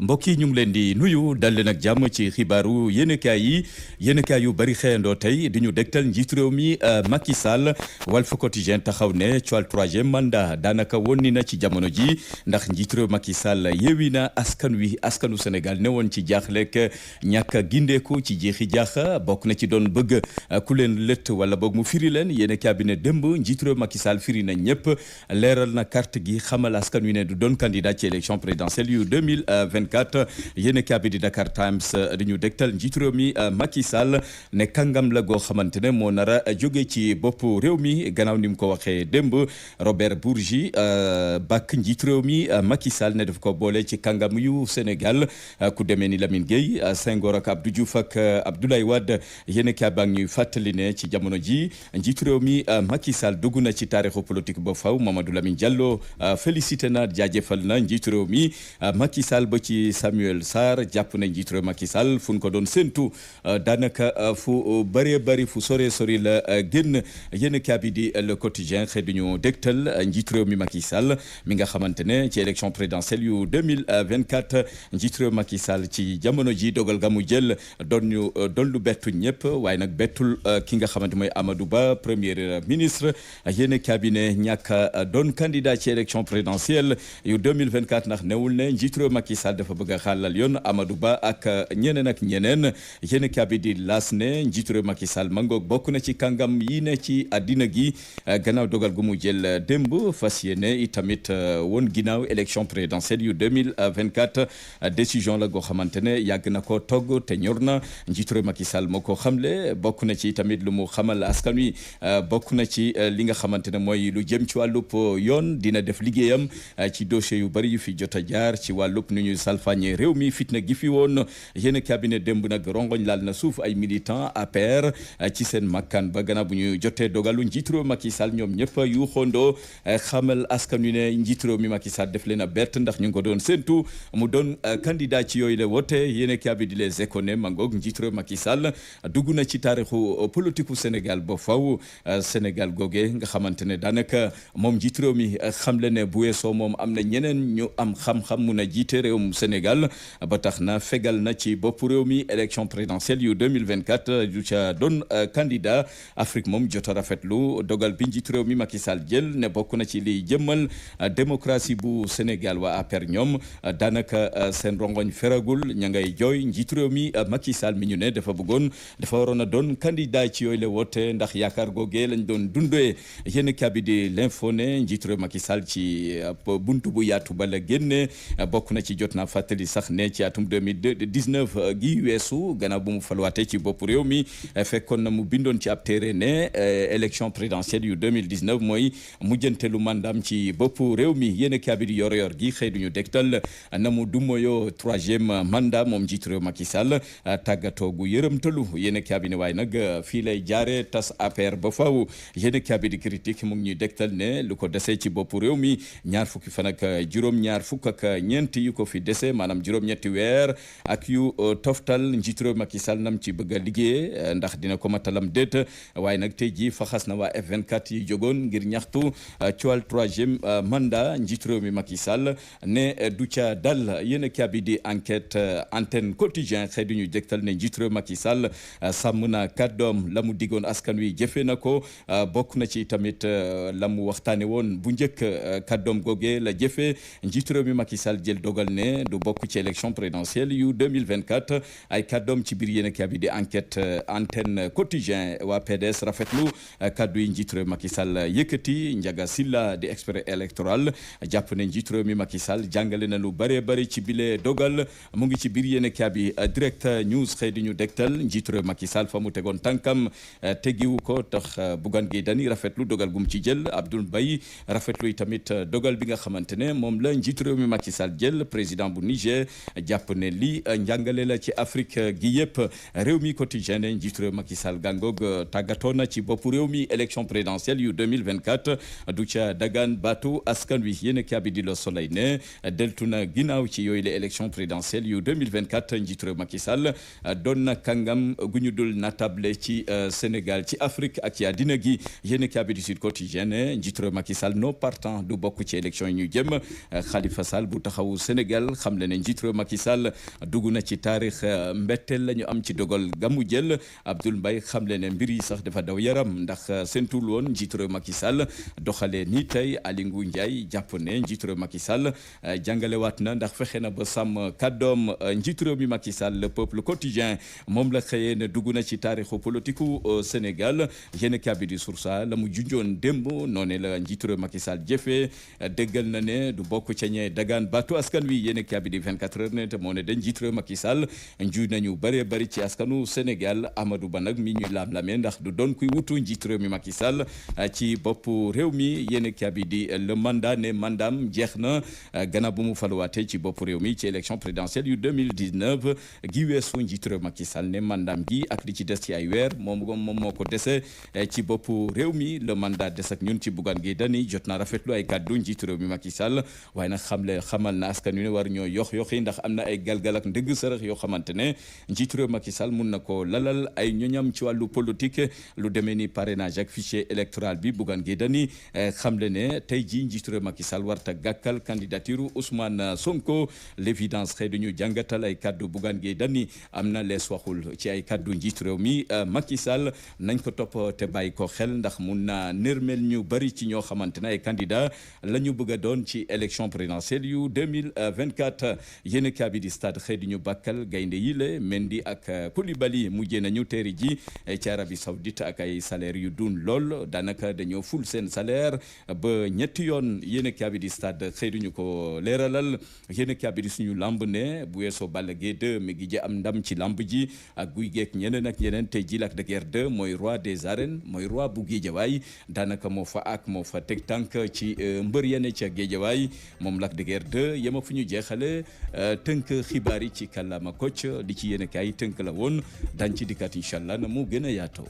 mbokk yi ñu ngi leen di nuyu dal leen ak jàmm ci xibaaru yéenekaay yu bari xëyandoo tey di ñu dégtal njiitu réew mi Macky Sall Walf Quotidien taxaw ne coowal troisième mandat daanaka wonni na ci jamono ji ndax njiitu réew Macky Sall yeewi na askanu Sénégal ne woon ci jaaxleek ñàkk a gindeeku ci jeexi jaaxa bokk na ci doon bëgg ku leen lëtt wala boog mu firi leen yéenekaay bi ne démb njiitu réew Macky Sall firi na ñëpp leeral na carte gi xamal askan wi ne du doon candidat ci élection présidentielle yu 2024 yéenekaay bi di Dakar Times di ñu dégtal njiitu réew mi Macky Sall ne kàngam la goo xamante ne moo nar a jóge ci bopp réew mi gannaaw ni mu ko waxee démb Robert Bourgi bàkk njiitu réew mi Macky Sall ne daf ko boole ci kàngam yu Sénégal ku demee ni Lamine Gueye Senghor ak Abdou Diouf ak Abdoulaye Wade yéenekaay baa ngi ñuy fàttali ne ci jamono ji njiitu réew mi Macky Sall dugg na ci taarixu politique ba faw Mamadou Lamine Diallo félicité na jaajëfal na njiitu réew mi Macky Sall ba ci Samuel Sarr jàpp na njiitu réew Macky Sall fu ñu ko doon séntu daanaka fu bëree bëri fu sore sori la génn yéenekaay bi di Le Quotidien xëy du ñu dégtal njiitu réew mi Macky Sall mi nga xamante ne ci élection présidentielle yu 2024 njiitu réew Macky Sall ci jamono ji dogal ga mu jël doon lu bettu ñëpp waaye nag bettul ki nga xamante mooy Amadou Ba premier ministre yéenekaay bi ne ñàkk doon candidat ci élection présidentielle yu 2024 ndax newul ne njiitu réew Macky Sall dafa bëgg a xàllal yoon Amadou Ba ak ñeneen yéenekaay bi di L'As ne njiitu réew Macky Sall mangoog bokk na ci kàngam yi ne ci àddina gi gannaaw dogal gu mu jël démb fas yéene itamit woon ginnaaw élection présidentielle yu 2024 décision la goo xamante ne yàgg na ko togg te ñor na njiitu réew Macky Sall moo ko xamle bokk na ci tamit lu mu xamal askan wi bokk na ci li nga xamante ne mooy lu jëm ci wàllub yoon dina def liggéeyam ci dossier yu bari yu fi jot a jaar ci wàllub nu ñuy salfaañe réew mi fitna gi fi woon yéen cabinet démb nag rongoñ laal na suuf ay militant APR ci seen makkaan ba gannaaw bu ñu jotee dogalu njiitu réew Macky Sall ñoom ñëpp yu xondoo xamal askan wi ne njiitu réew mi Macky Sall def leen a bett ndax ñu ngi ko doon séntu mu doon candidat ci yooyu la wote yéen cabinet di Les Échos ne mangoog njiitu réew Macky Sall dugg na ci taarixu politique u Sénégal ba faw Sénégal goge nga xamante ne daanaka moom njiitu réew mi xamle ne bu weesoo moom am na ñeneen ñu am xam-xam mun a jiite réewum Sénégal ba tax na fegal na ci bopp réew mi élection présidentielle yu 2024 du ca doon candidat Afrique moom jot a rafetlu dogal bi njiitu réew mi Macky Sall jël ne bokk na ci liy jëmmal démocratie bu Sénégal waa APR ñoom daanaka seen rongoñ feragul ña ngay jooy njiitu réew mi Macky Sall mi ñu ne dafa waroon a doon candidat ci yooyu la woote ndax yaakaar googee lañ doon dundee yéen kabi di l'info ne njiitu réew Macky Sall ci buntu bu yaatu ba la génne bokk na ci jot naa fàttali sax ne ci atum 2019 gi weesu gannaaw bu mu falwaatee ci bopp réew mi fekkoon na mu bindoon ci ab téere ne élection présidentielle yu 2019 mooy mujjantelu mandam ci bopp réew mi yéen kabi di yor gi xëy duñu dégtal na mu dumoyo troisième mandat moom njiitu réew Macky Sall tàggatoo gu yërëmtalu yéen kabi ne waaye nag fii lay jaare tas APR ba faaw yéen kabi di critique mu ngi ñuy dégtal ne lu ko desee ci bopp réew mi ñaar fukki fan ak juróom-ñaar fukk ak ñeent yu ko fi dese maanaam juróom-ñetti weer ak yu toftal njiitu réew Macky Sall nam ci bëgg a liggéey ndax dina ko matalam déet waaye nag tey jii faxas na waa F24 yi jógoon ngir ñaxtu coowal troisième mandat njiitu réew mi Macky Sall ne du ca dal yéen kabi di enquête antenne quotidien xëy du ñu dégtal ne njiitu réew Macky Sall sàmm na kàddoom la mu digoon askan wi jëfe na ko bokk na ci tamit la mu waxtaane woon bu njëkk kàddoom goge la jëfe njiitu réew mi Macky Sall jël dogal ne du bokk ci élection présidentielle yu 2024 ay kàddoom ci biir yéen kabi di enquête antenne quotidien waa PDS rafetlu kàddu yi njiitu réew Macky Sall yëkkati Ndiaga Sylla di expert électoral jàpp ne njiitu réew mi Macky Sall jàngale na lu bëree bëri ci bile dogal mu ngi ci biir yéen kabi direct news xëy di ñu dégtal njiitu réew Macky Sall fa mu tegoon tànkam tegiwu ko tax Bougane Gueye Dany rafetlu dogal gum ci jël Abdoul Mbaye rafetlu tamit dogal bi nga xamante ne moom la njiitu réew mi Macky Sall jël président bu Niger jàpp ne lii njàngale la ci Afrique gi yëpp réew mi quotidien ne njiitu réew Macky Sall gàngoog tàggatoo na ci bopp réew mi élection présidentielle yu 2024 du ca dagaan baatu askan wi yéen kabi di Le Soleil ne deltu na ginnaaw ci yooyu la élection présidentielle yu 2024 njiitu réew Macky Sall doon na kàngam gu ñu dul natable ci Sénégal ci Afrique ak ci àddina gi yéen kabi di Sud Quotidien ne njiitu réew Macky Sall no partant du bokk ci élection yi ñu jëm Khalifa Sall bu taxawu Sénégal xam xam le ne njiit réew Macky Sall dugg na ci taarix mbetteel la ñu am ci dogal gamu jël Abdoul Mbaye xam le ne mbir yi sax dafa daw yaram ndax seentul woon njiit réew Macky Sall doxalee ni tey Aly Ngouille Ndiaye jàpp ne njiit réew Macky Sall jàngalewaat na ndax fexe na ba sàmm kàddoom njiit réew mi Macky Sall le peuple quotidien moom la xëyee ne dugg na ci taarixu politique Sénégal yéen kabi di sursa la mu junjoon démb noonu la njiit réew Macky Sall jëfee déggal na ne du bokk ca ñee dagaan baatu askan wi yéen kabi di 24 heures ne te moo ne dañ njiit réew Macky Sall nju nañu bëree bëri ci askanu Sénégal Amadou Ba nag mi ñuy laam-lamee ndax du doon kuy wutu njiit réew mi Macky Sall ci bopp réew mi yéen kabi di le mandat ne mandam jeex na gannaaw bu mu faluwaatee ci bopp réew mi ci élection présidentielle yu 2019 gi weesu njiit réew Macky Sall ne mandam gi ak li ci des ci ay weer moom moo ko dese ci bopp réew mi le mandat des ak ñun ci Bougane Gueye Dany jot naa rafetlu ay kàddu njiit réew mi Macky Sall waaye nag xamal na askan wi ne war ñoo yoxi ndax am na ay galgal ak ndëgg sërëx yoo xamante ne njiit réew Macky Sall mun na ko lalal ay ñoñam ci wàllu politique lu demee ni parrainage ak fichier électoral bi Bougane Gueye Dany xamle ne tey jii njiit réew Macky Sall warta gàkkal candidature Ousmane Sonko l'évidence xëy duñu jàngatal ay kaddu Bougane Gueye Dany am na lees waxul ci ay kaddu njiit réew mi Macky Sall nañ ko topp te bàyyi ko xel ndax mun na nërmel ñu bëri ci ñoo xamante ne ay candidat la ñu bëgg a doon ci élection présidentielle yu 2024 yéen kaabi di stade xëy di ñu bàkkal gaynde yi le Mendy ak Koulibaly mujjee nañu teeri ji ci Arabie Saoudite ak ay salaire yu dun lool daanaka dañoo ful seen salaire ba ñetti yoon yéen kaabi di stade xëy di ñu ko leeralal yéen kaabi di suñu lamb ne bu weesoo Balla Gaye 2 mi ngi ji am ndam ci lamb ji ak guy geek ñeneen ak ñeneen tey ji Lac de Guiers 2 mooy roi des arènes mooy roi bu Géejawaay daanaka moo fa teg tànk ci mbër yene ca Géejawaay moom Lac de Guiers 2 yema fu ñu jeexale tënk xibaar yi ci kàllaama Kocc li ci yéen kaay tënk la woon dañ ci dikkaat incha allah na mu gën a yaatoo.